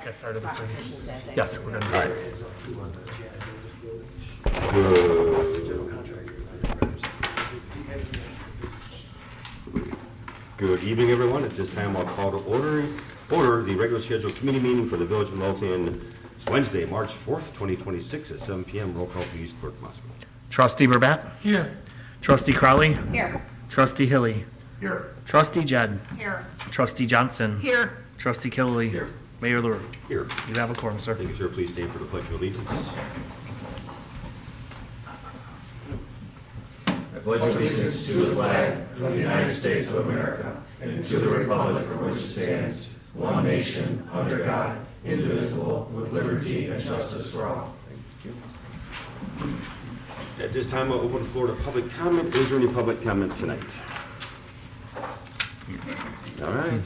Get started this week. competitions that day. Yes, we're gonna. All right. Good evening, everyone. At this time, I'll call to order the regular scheduled committee meeting for the Village of Midlothian, Wednesday, March 4th, 2026 at 7 p.m. Roll call, please, Clerk Moskowitz. Trustee Burbatt. Here. Trustee Crowley. Here. Trustee Hilly. Here. Trustee Jed. Here. Trustee Johnson. Here. Trustee Killily. Here. Mayor Lure. Here. You have a quorum, sir. Thank you, sir. Please stand for the Pledge of Allegiance. I pledge allegiance to the flag of the United States of America and to the republic for which it stands, one nation, under God, indivisible, with liberty and justice for all. At this time, I'll open the floor to public comment. Is there any public comment tonight? All right.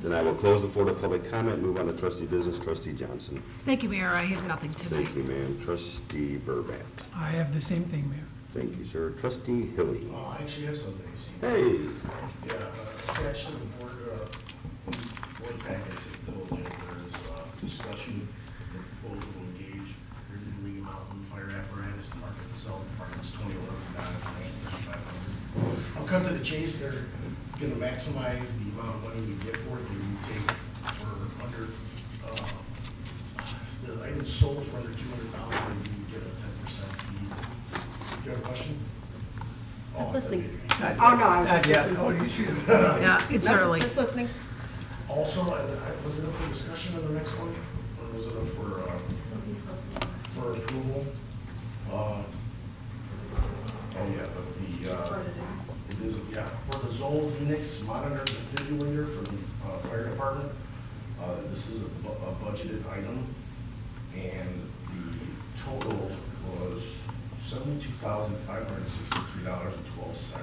Then I will close the floor to public comment, move on to trustee business. Trustee Johnson. Thank you, Mayor. I have nothing tonight. Thank you, ma'am. Trustee Burbatt. I have the same thing, Mayor. Thank you, sir. Trustee Hilly. Oh, I actually have something to see. Hey. Yeah, attached to the board packets, it's diligent, there's discussion, and proposal to engage Ridley Mountain Fire Apparatus to market and sell departments 21,935. I'll cut to the chase, they're gonna maximize the amount of money we get for it. They will take for under, the items sold for under $200, and you get a 10% fee. Do you have a question? I was Oh, listening. okay. Oh, no, I was just Yeah. listening. Oh, you should. Yeah, it's No, early. Just listening. Also, was it up for discussion on the next one, or was it up for approval? Oh, yeah, but it is, yeah, for the Zoll Xenix monitor defibrillator for the fire department. This is a budgeted item, and the total was $72,563.12. I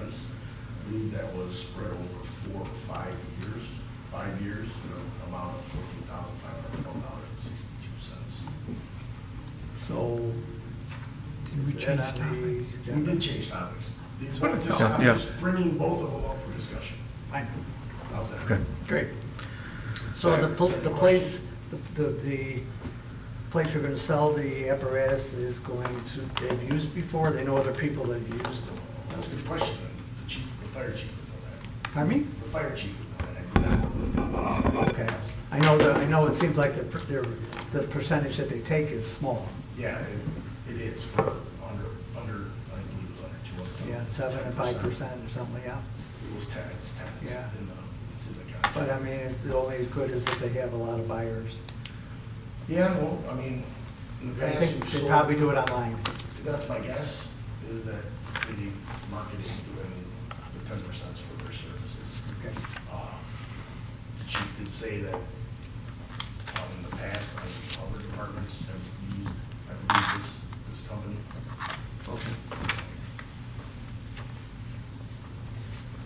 believe that was spread over 4 or 5 years. 5 years, the amount of $14,512.62. So, did we change topics? We did change topics. what it felt. I'm Yeah. just bringing both of them up for discussion. I know. How's that? Okay. Great. So the place, the place you're gonna sell the apparatus is going to, they've used before, they know other people that have used them. That's a good question. The chief, the fire chief would know that. Pardon me? The fire chief would know that. I do not. Okay. I know it seems like the percentage that they take is small. Yeah, it is for under, I believe it was under 200. Yeah, 7 and 5% or something like that. It was 10, it's 10. It's Yeah. it's in the contract. But I mean, it's only as good as if they have a lot of buyers. Yeah, well, I mean, in the I past, think we've they sold- probably do it online. That's my guess, is that the marketing doing the 10% for their services. Okay. The chief did say that in the past, I think other departments have used, I believe, this company. Okay.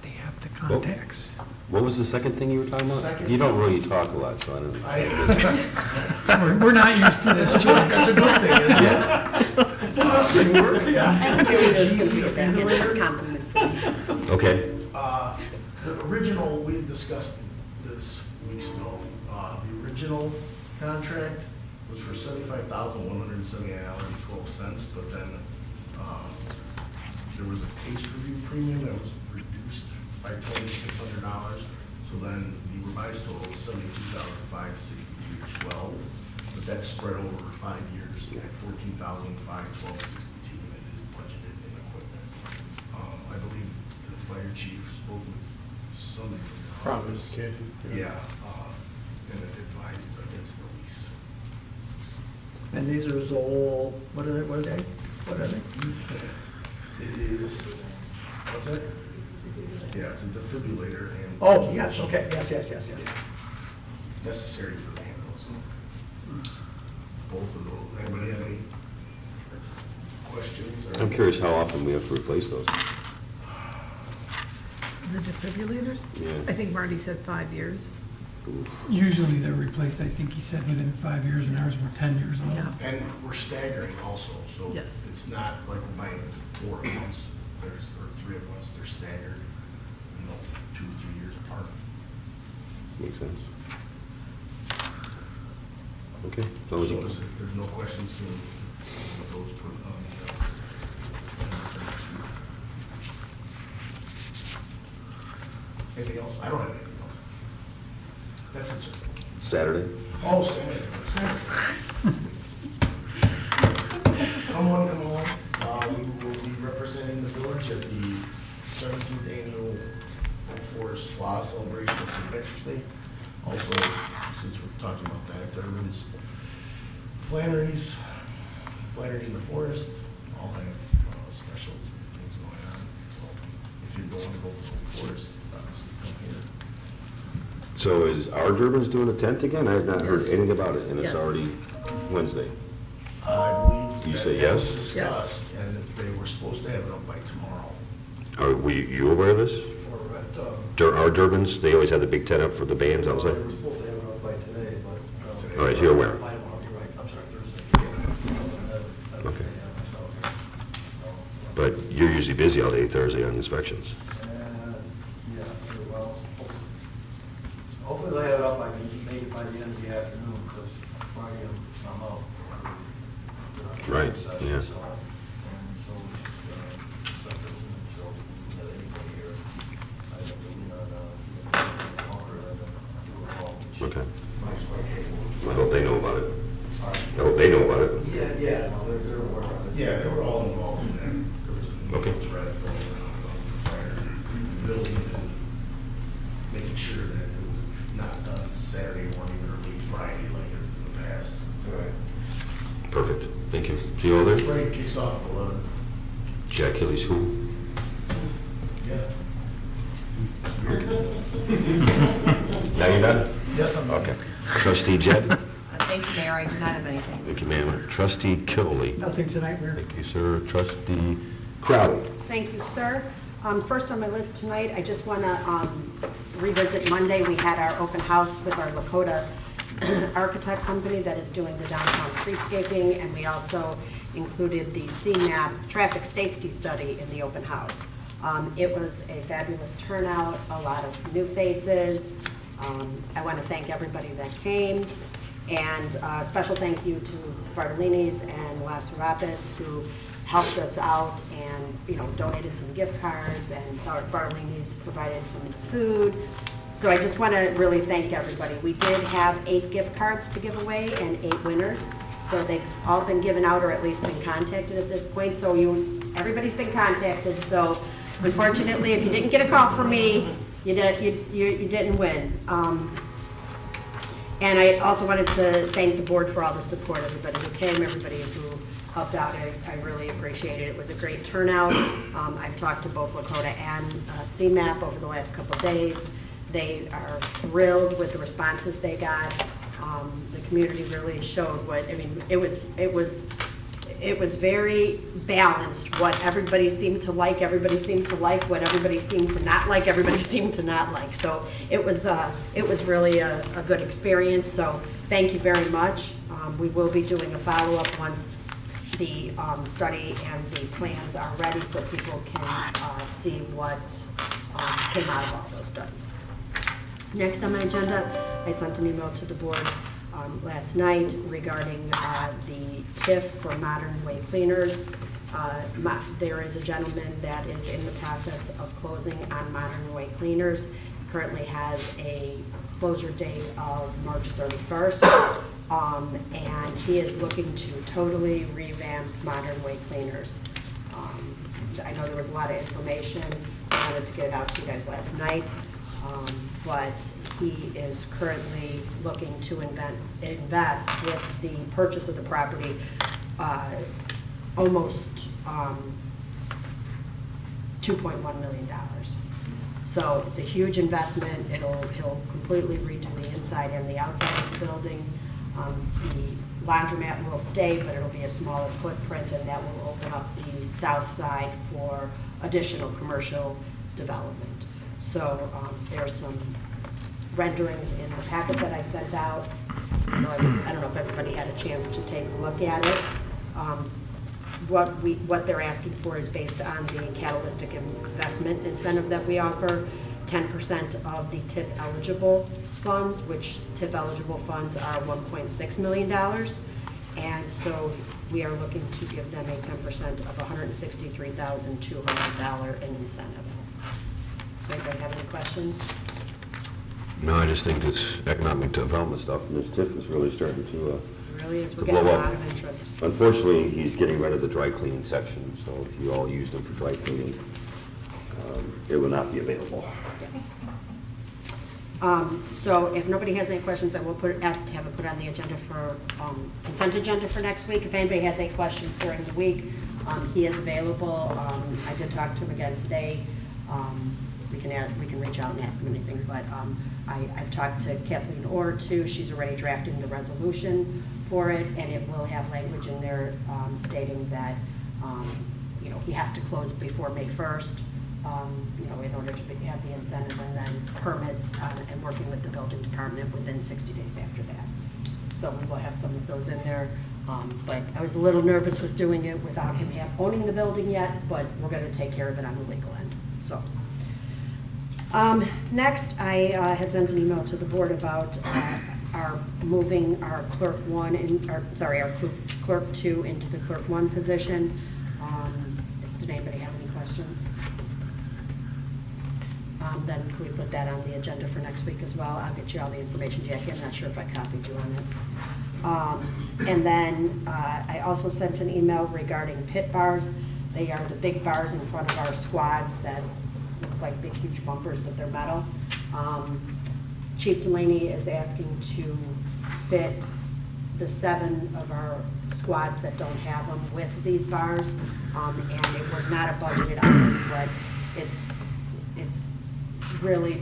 They have the contacts. What was the second thing you were talking about? Second- You don't really talk a lot, so I don't. We're not used to this, Jim. That's a good thing, isn't it? Doesn't work, yeah. I feel it is going to be a backhanded compliment for me. Okay. The original, we had discussed this weeks ago, the original contract was for $75,179.12, but then there was a case review premium that was reduced by $2,600, so then the revised total was $72,563.12, but that's spread over 5 years at $14,512.62, and it is budgeted in equipment. I believe the fire chief spoke with somebody from your office. Yeah, and it advised against the lease. And these are Zoll, what are they? It is, what's that? Yeah, it's a defibrillator and. Oh, yes, okay, yes. Necessary for the handles. Both of those. Anybody have any questions? Or- I'm curious how often we have to replace those. The defibrillators? Yeah. I think Marty said 5 years. Usually they're replaced, I think he said, within 5 years, and ours were 10 years old. Yeah. And we're staggering also, so Yes. it's not like we're buying 4 at once, or 3 at once, they're staggered, 2 to 3 years apart. Makes sense. Okay, as long as- So if there's no questions, can those put on the, anything else? I don't have anything else. That's it, sir. Saturday? Oh, Saturday. Come on. We will be representing the village at the 17th annual Forest Flower Celebration of St. Patrick's Day. Also, since we're talking about that, there is Flannery's in the Forest, all have specials and things going on. So if you're going to go to the Forest, obviously come here. So is our Durbin's doing a tent again? I have not heard Yes. anything about it, and it's Yes. already Wednesday. I believe You that say that was yes? discussed, and that they were supposed to have it up by tomorrow. Are you aware of this? Our Durbin's, they always have the big tent up for the bands outside? They were supposed to have it up by today, but. All right, so you're aware? By tomorrow, you're right, I'm sorry, Thursday. Okay. But you're usually busy all day Thursday on inspections. Yeah, well, hopefully they'll have it up by, maybe by the end of the afternoon, because Friday I'm out. Right, yeah. Okay. I hope they know about it. I hope they know about it. Yeah, no, they're aware of it. Yeah, they were all involved in that. There was a Okay. thread going around about the fire building and making sure that it was not done Saturday morning or late Friday like it's in the past. Perfect. Thank you. See you all there? Parade kicks off at 11. Jack Hilly School? Yeah. Now you're done? Yes, I'm. Okay. Trustee Jed? Thank you, Mayor, I do not have anything. Thank you, ma'am. Trustee Killily? Nothing tonight, Mayor? Thank you, sir. Trustee Crowley? Thank you, sir. First on my list tonight, I just want to revisit Monday. We had our open house with our Lakota architect company that is doing the downtown streetscaping, and we also included the CMAP traffic safety study in the open house. It was a fabulous turnout, a lot of new faces. I want to thank everybody that came, and a special thank you to Bartolini's and La Serapis, who helped us out and, donated some gift cards, and Bartolini's provided some food. So I just want to really thank everybody. We did have 8 gift cards to give away and 8 winners. So they've all been given out or at least been contacted at this point. So everybody's been contacted. So unfortunately, if you didn't get a call from me, you didn't win. And I also wanted to thank the board for all the support, everybody who came, everybody who helped out. I really appreciate it. It was a great turnout. I've talked to both Lakota and CMAP over the last couple of days. They are thrilled with the responses they got. The community really showed it was very balanced, what everybody seemed to like, what everybody seemed to not like, everybody seemed to not like. So it was really a good experience, so thank you very much. We will be doing a follow-up once the study and the plans are ready, so people can see what came out of all those studies. Next on my agenda, I sent an email to the board last night regarding the TIF for Modern Way Cleaners. There is a gentleman that is in the process of closing on Modern Way Cleaners. Currently has a closure date of March 31st, and he is looking to totally revamp Modern Way Cleaners. I know there was a lot of information. I wanted to get it out to you guys last night. But he is currently looking to invest with the purchase of the property almost $2.1 million. So it's a huge investment. He'll completely redo the inside and the outside of the building. The laundromat will stay, but it'll be a smaller footprint, and that will open up the south side for additional commercial development. So there's some renderings in the packet that I sent out. I don't know if everybody had a chance to take a look at it. What they're asking for is based on the catalytic investment incentive that we offer, 10% of the TIF eligible funds, which TIF eligible funds are $1.6 million. And so we are looking to give them a 10% of $163,200 in incentive. Does anybody have any questions? No, I just think this economic development stuff and this TIF is really starting to, It really is, to we're getting blow a up. lot of interest. Unfortunately, he's getting rid of the dry cleaning section, so if you all used them for dry cleaning, it will not be available. Yes. So if nobody has any questions, I will ask to have it put on the agenda for, consent agenda for next week. If anybody has any questions during the week, he is available. I did talk to him again today. We can reach out and ask him anything, but I've talked to Kathleen Orr too. She's already drafting the resolution for it, and it will have language in there stating that, he has to close before May 1st, in order to have the incentive, and then permits and working with the building department within 60 days after that. So we will have some of those in there. But I was a little nervous with doing it without him owning the building yet, but we're going to take care of it on the legal end, so. Next, I had sent an email to the board about our moving our clerk 1, our clerk 2 into the clerk 1 position. Did anybody have any questions? Then could we put that on the agenda for next week as well? I'll get you all the information, Jackie. I'm not sure if I copied you on it. And then I also sent an email regarding pit bars. They are the big bars in front of our squads that look like big, huge bumpers, but they're metal. Chief Delaney is asking to fit the 7 of our squads that don't have them with these bars. And it was not a budgeted item, but it's really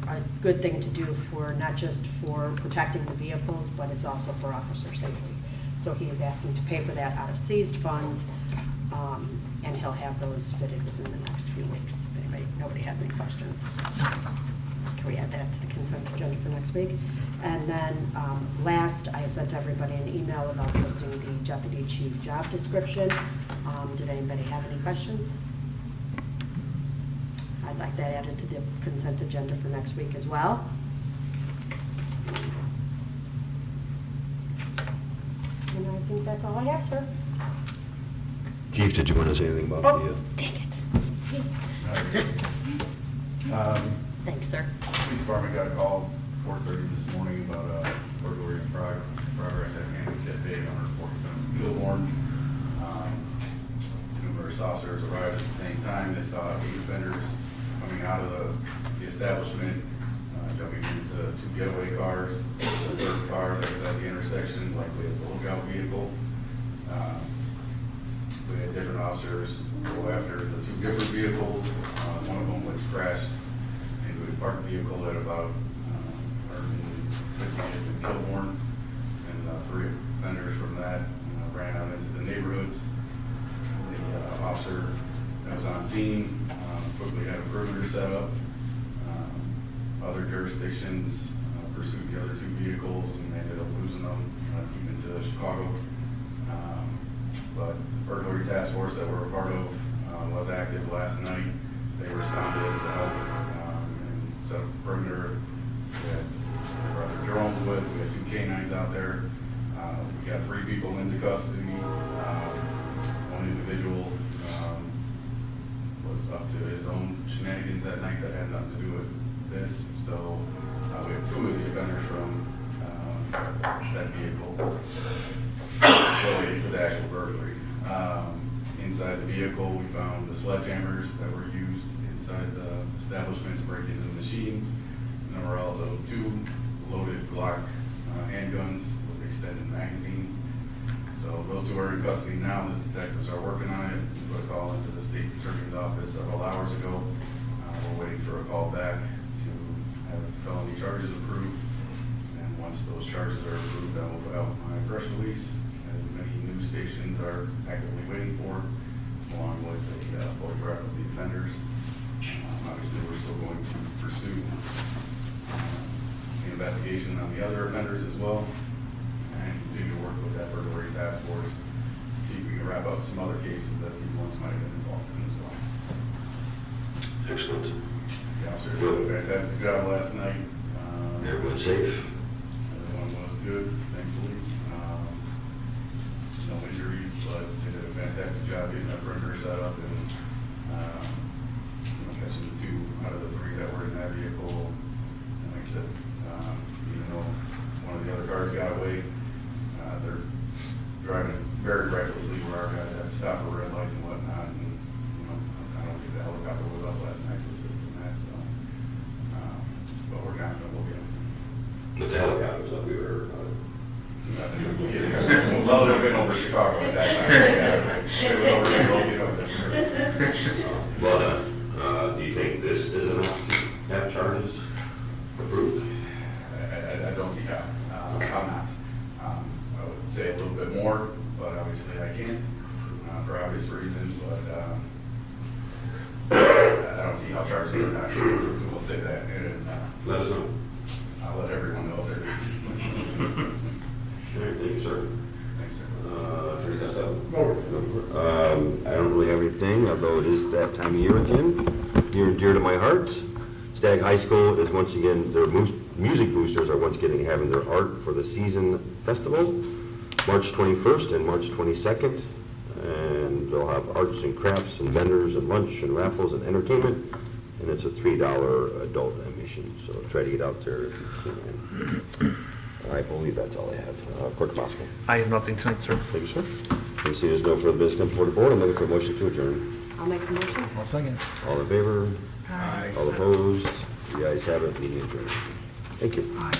a good thing to do for, not just for protecting the vehicles, but it's also for officer safety. So he is asking to pay for that out of seized funds, and he'll have those fitted within the next few weeks. Nobody has any questions. Can we add that to the consent agenda for next week? And then last, I sent everybody an email about posting the deputy chief job description. Did anybody have any questions? I'd like that added to the consent agenda for next week as well. And I think that's all I have, sir. Chief, did you want to say anything about Oh, dang it. See? Thanks, sir. Police department got a call 4:30 this morning about a burglary in progress at Kansas Cafe on 147 Billboard. Numerous officers arrived at the same time. They saw 8 offenders coming out of the establishment, jumping into 2 getaway cars. The 3rd car that was at the intersection, likely is the lookout vehicle. We had different officers go after the 2 different vehicles, one of them which crashed into a parked vehicle at about 150th and Kilbourne, and 3 offenders from that ran out into the neighborhoods. The officer that was on scene quickly had a perimeter set up. Other jurisdictions pursued the other 2 vehicles, and they ended up losing them, even to Chicago. But the burglary task force that we're a part of was active last night. They responded as a help and set up a perimeter. We had Brother Jerome's with, we had 2 canines out there. We got 3 people into custody. One individual was up to his own shenanigans that night that had nothing to do with this. So we have 2 of the offenders from said vehicle related to the actual burglary. Inside the vehicle, we found the sledgehammers that were used inside the establishment to break into the machines. And there were also 2 loaded Glock handguns with extended magazines. So those 2 are in custody now. The detectives are working on it. We put a call into the state's attorney's office several hours ago. We're waiting for a call back to have felony charges approved. And once those charges are approved, I will put out my press release, as many news stations are actively waiting for, along with a photograph of the offenders. Obviously, we're still going to pursue the investigation on the other offenders as well, and continue to work with that burglary task force to see if we can wrap up some other cases that these ones might have been involved in as well. Excellent. The officers did a fantastic job last night. Everyone safe? Everyone was good, thankfully. No injuries, but they did a fantastic job getting that perimeter set up and, catching the 2 out of the 3 that were in that vehicle. And like I said, even though one of the other cars got away, they're driving very recklessly where our guys have to stop for red lights and whatnot. And, I don't think the helicopter was up last night to assist in that, so, but we're confident we'll get them. But the helicopters up, we were, Well, they've been over Chicago at that time. It was over Midlothian over there. well done. Do you think this is enough to have charges approved? I don't see how. I'm not. I would say a little bit more, but obviously I can't, for obvious reasons, but, I don't see how charges are not approved, we'll say that, and, Let us know. I'll let everyone know if they're not. All right, thank you, sir. Thanks, sir. Attorney Costello? I don't really have anything, although it is that time of year again, near and dear to my heart. Stagg High School is once again, their music boosters are once again having their Art for the Season Festival, March 21st and March 22nd. And they'll have arts and crafts and vendors and lunch and raffles and entertainment. And it's a $3 adult admission, so try to get out there if you can. I believe that's all I have. Clerk Moscow. I have nothing tonight, sir. Thank you, sir. I see there's no further business come before the board. I'm looking for a motion to adjourn. I'll make a motion. I'll second. All in favor? Aye. All opposed? The ayes have it, meeting adjourned. Thank you. Aye.